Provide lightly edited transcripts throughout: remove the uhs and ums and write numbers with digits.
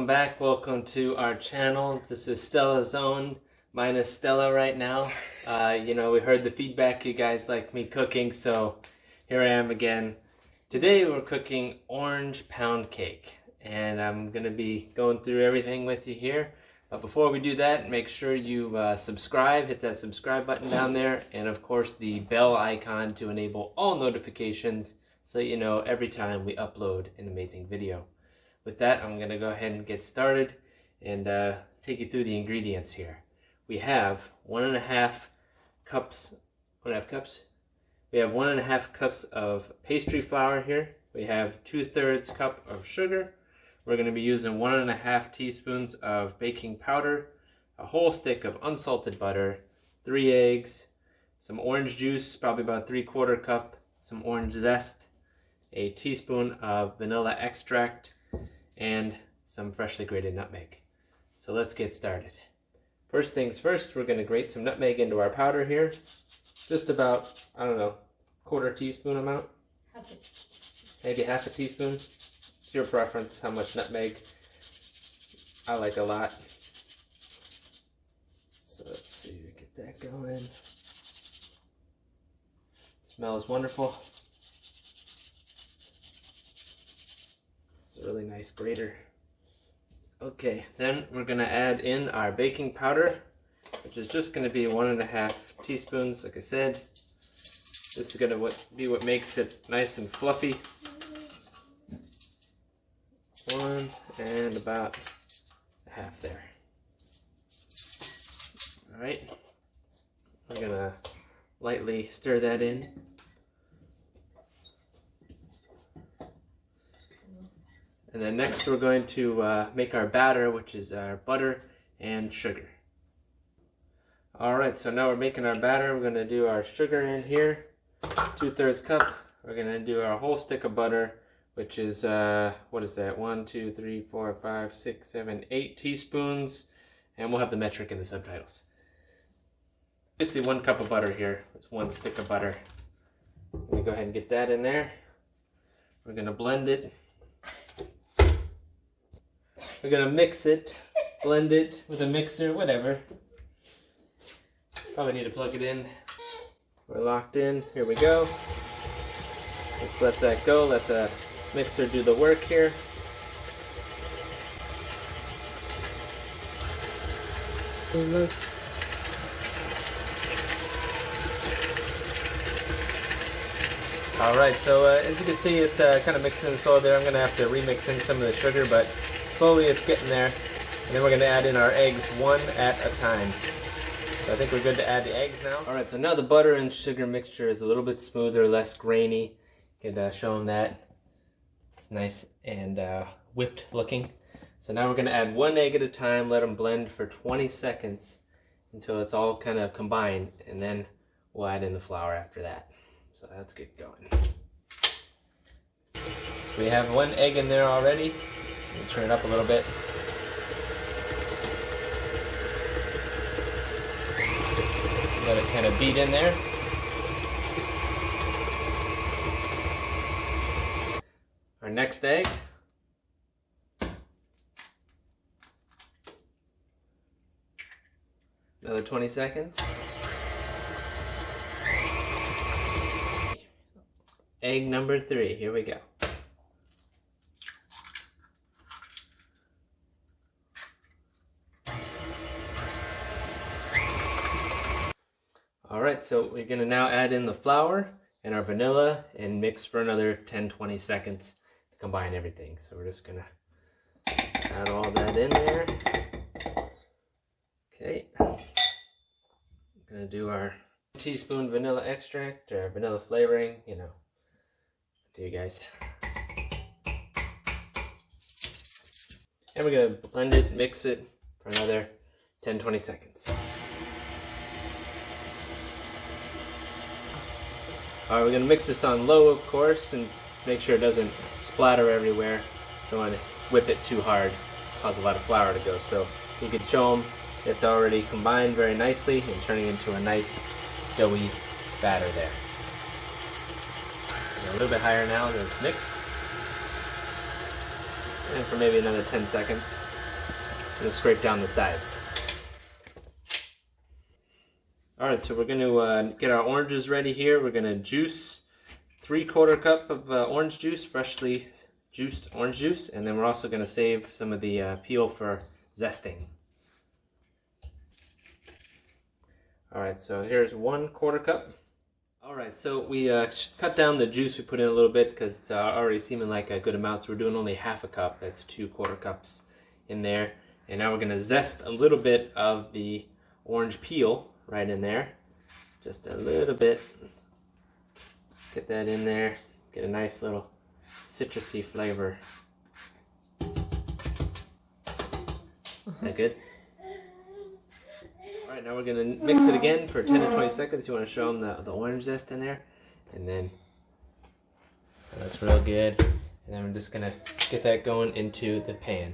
welcome back. Welcome to our channel. This is StellaZone minus Stella right now. We heard the feedback, you guys like me cooking, so here I am again. Today we're cooking orange pound cake, and I'm gonna be going through everything with you here. But before we do that, make sure you subscribe, hit that subscribe button down there, and of course the bell icon to enable all notifications so you know every time we upload an amazing video. With that, I'm going to go ahead and get started and take you through the ingredients here. We have 1.5 cups. We have 1.5 cups of pastry flour here. We have 2/3 cup of sugar. We're going to be using 1.5 teaspoons of baking powder, a whole stick of unsalted butter, 3 eggs, some orange juice, probably about 3/4 cup, some orange zest, a teaspoon of vanilla extract, and some freshly grated nutmeg. So let's get started. First things first, we're going to grate some nutmeg into our powder here. Just about, I don't know, 1/4 teaspoon amount? Maybe 1/2 teaspoon. It's your preference how much nutmeg. I like a lot. So let's see, get that going. Smells wonderful. It's a really nice grater. Okay, then we're going to add in our baking powder, which is just going to be 1.5 teaspoons, like I said. This is going to be what makes it nice and fluffy. 1 and about 1/2 there. Alright, we're going to lightly stir that in. And then next we're going to make our batter, which is our butter and sugar. Alright, so now we're making our batter. We're going to do our sugar in here, 2/3 cup. We're going to do our whole stick of butter, which is, what is that, 1, 2, 3, 4, 5, 6, 7, 8 teaspoons. And we'll have the metric in the subtitles. Basically 1 cup of butter here. It's 1 stick of butter. Let me go ahead and get that in there. We're going to blend it. We're going to mix it, blend it with a mixer, whatever. Probably need to plug it in. We're locked in. Here we go. Let's let that go. Let the mixer do the work here. Alright, so as you can see, it's kind of mixing in the soil there. I'm going to have to remix in some of the sugar, but slowly it's getting there. And then we're going to add in our eggs one at a time. So I think we're good to add the eggs now. Alright, so now the butter and sugar mixture is a little bit smoother, less grainy. You can show them that. It's nice and whipped looking. So now we're going to add 1 egg at a time, let them blend for 20 seconds until it's all kind of combined. And then we'll add in the flour after that. So let's get going. So we have 1 egg in there already. Let me turn it up a little bit. Let it kind of beat in there. Our next egg. Another 20 seconds. Egg number 3, here we go. Alright, so we're going to now add in the flour and our vanilla and mix for another 10-20 seconds to combine everything. So we're just going to add all that in there. Okay. I'm going to do our teaspoon vanilla extract or vanilla flavoring, you know. It's up to you guys. And we're going to blend it, mix it for another 10-20 seconds. Alright, we're going to mix this on low, of course, and make sure it doesn't splatter everywhere. Don't want to whip it too hard, cause a lot of flour to go. So you can show them it's already combined very nicely and turning into a nice doughy batter there. A little bit higher now that it's mixed. And for maybe another 10 seconds. and scrape down the sides. Alright, so we're going to get our oranges ready here. We're going to juice 3/4 cup of orange juice, freshly juiced orange juice, and then we're also going to save some of the peel for zesting. Alright, so here's 1/4 cup. Alright, so we cut down the juice we put in a little bit because it's already seeming like a good amount, so we're doing only 1/2 cup. That's 2/4 cups in there. And now we're going to zest a little bit of the orange peel right in there. Just a little bit. Get that in there. Get a nice little citrusy flavor. Is that good? Alright, now we're going to mix it again for 10 to 20 seconds. You want to show them the orange zest in there. And then that looks real good. And then we're just going to get that going into the pan.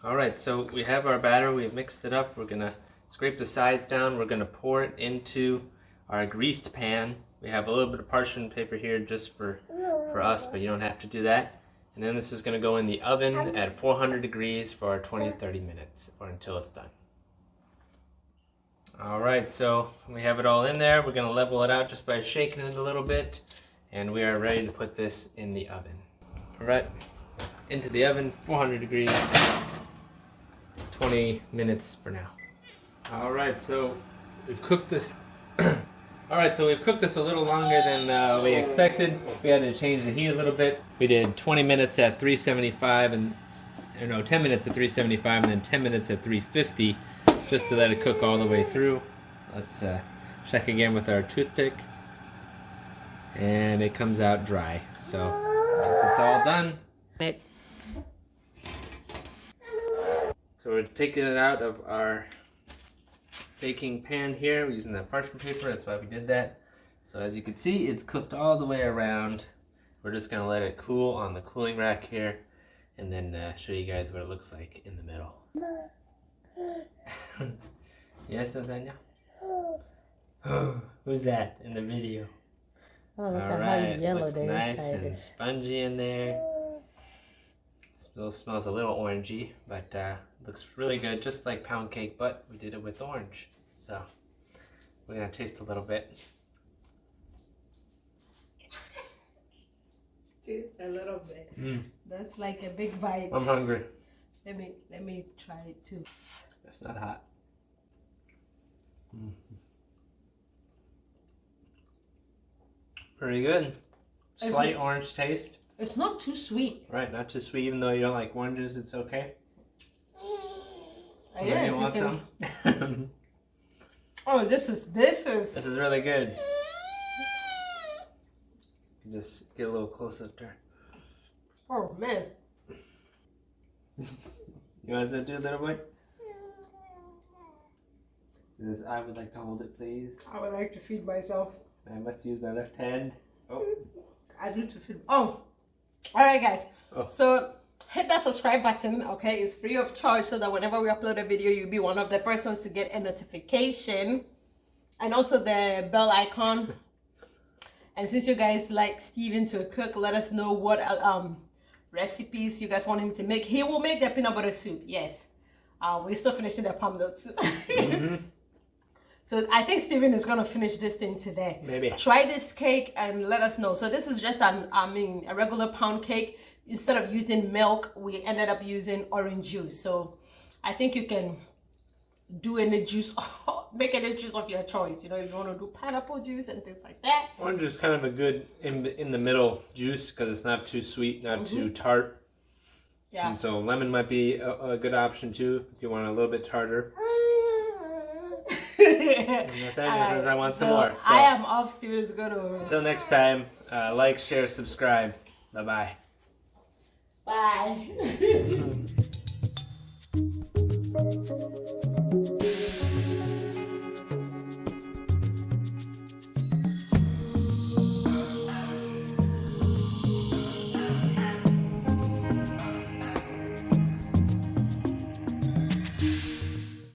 Alright, so we have our batter. We've mixed it up. We're going to scrape the sides down. We're going to pour it into our greased pan. We have a little bit of parchment paper here just for us, but you don't have to do that. And then this is going to go in the oven at 400 degrees for 20-30 minutes or until it's done. Alright, so we have it all in there. We're going to level it out just by shaking it a little bit. And we are ready to put this in the oven. Alright, into the oven, 400 degrees, 20 minutes for now. Alright, so we've cooked this. Alright, so we've cooked this a little longer than we expected. We had to change the heat a little bit. We did 20 minutes at 375 and, or no, 10 minutes at 375 and then 10 minutes at 350 just to let it cook all the way through. Let's check again with our toothpick. And it comes out dry. So once it's all done. So we're taking it out of our baking pan here. We're using that parchment paper, that's why we did that. So as you can see, it's cooked all the way around. We're just gonna let it cool on the cooling rack here and then show you guys what it looks like in the middle. Yes, Nathaniel? Who's that in the video? Oh, look all at right, how yellow looks the nice inside and is. spongy in there. Still smells a little orangey, but looks really good, just like pound cake, but we did it with orange. So we're gonna taste a little bit. Taste a little bit. That's like a big bite. I'm hungry. Let me try it too. It's not hot. Pretty good. Slight orange taste. It's not too sweet. Right, not too sweet. Even though you don't like oranges, it's okay. Yeah, you want some? Oh, this is This is really good. Just get a little close up there. Oh man. You want some too, little boy? Says, I would like to hold it, please. I would like to feed myself. I must use my left hand. Oh. I need to feed. Oh. Alright guys. Oh. So hit that subscribe button, okay? It's free of charge so that whenever we upload a video, you'll be one of the first ones to get a notification. And also the bell icon. And since you guys like Steven to cook, let us know what recipes you guys want him to make. He will make the peanut butter soup, yes. We're still finishing the palm nuts. So I think Steven is gonna finish this thing today. Maybe. Try this cake and let us know. So this is just a regular pound cake. Instead of using milk, we ended up using orange juice. So I think you can do any juice, make any juice of your choice. You know, if you want to do pineapple juice and things like that. Orange is kind of a good in the middle juice because it's not too sweet, not too tart. Yeah. And so lemon might be a good option too if you want a little bit tartar. Nathaniel says I want some more. So I am off. Steven's gonna. Until next time, like, share, subscribe. Bye-bye. Bye.